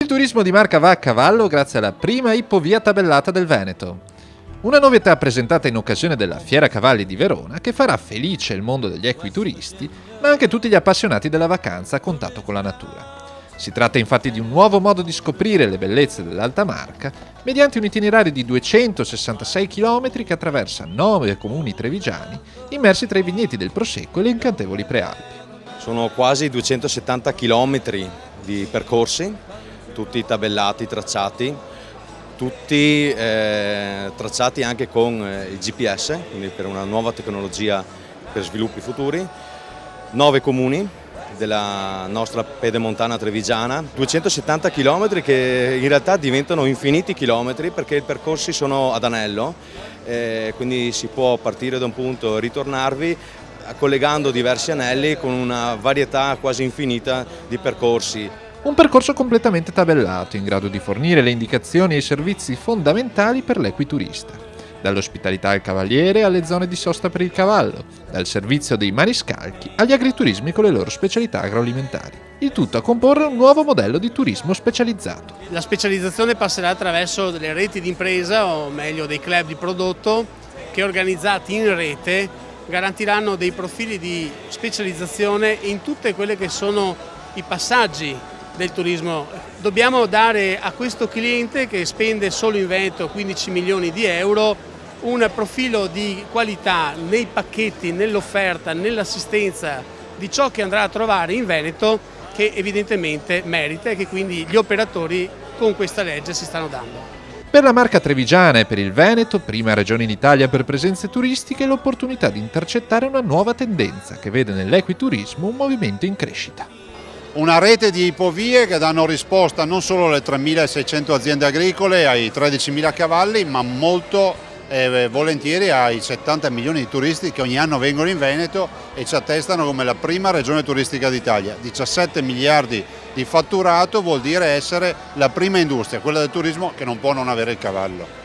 Il turismo di marca va a cavallo grazie alla prima ippovia tabellata del Veneto. Una novità presentata in occasione della Fiera Cavalli di Verona che farà felice il mondo degli equituristi, ma anche tutti gli appassionati della vacanza a contatto con la natura. Si tratta infatti di un nuovo modo di scoprire le bellezze dell'Alta Marca mediante un itinerario di 266 km che attraversa 9 comuni trevigiani immersi tra i vigneti del Prosecco e le incantevoli prealpi. Sono quasi 270 km di percorsi, tutti tabellati, tracciati, tutti tracciati anche con il GPS, quindi per una nuova tecnologia per sviluppi futuri. 9 comuni della nostra pedemontana trevigiana, 270 km che in realtà diventano infiniti chilometri perché i percorsi sono ad anello, quindi si può partire da un punto e ritornarvi collegando diversi anelli con una varietà quasi infinita di percorsi. Un percorso completamente tabellato, in grado di fornire le indicazioni e i servizi fondamentali per l'equiturista. Dall'ospitalità al cavaliere alle zone di sosta per il cavallo, dal servizio dei maniscalchi agli agriturismi con le loro specialità agroalimentari. Il tutto a comporre un nuovo modello di turismo specializzato. La specializzazione passerà attraverso delle reti di impresa, o meglio dei club di prodotto, che organizzati in rete garantiranno dei profili di specializzazione in tutte quelle che sono i passaggi del turismo. Dobbiamo dare a questo cliente che spende solo in Veneto 15 milioni di euro un profilo di qualità nei pacchetti, nell'offerta, nell'assistenza di ciò che andrà a trovare in Veneto che evidentemente merita e che quindi gli operatori con questa legge si stanno dando. Per la marca trevigiana e per il Veneto, prima regione in Italia per presenze turistiche, l'opportunità di intercettare una nuova tendenza che vede nell'equiturismo un movimento in crescita. Una rete di ipovie che danno risposta non solo alle 3.600 aziende agricole, ai 13.000 cavalli, ma molto volentieri ai 70 milioni di turisti che ogni anno vengono in Veneto e ci attestano come la prima regione turistica d'Italia. 17 miliardi di fatturato vuol dire essere la prima industria, quella del turismo, che non può non avere il cavallo.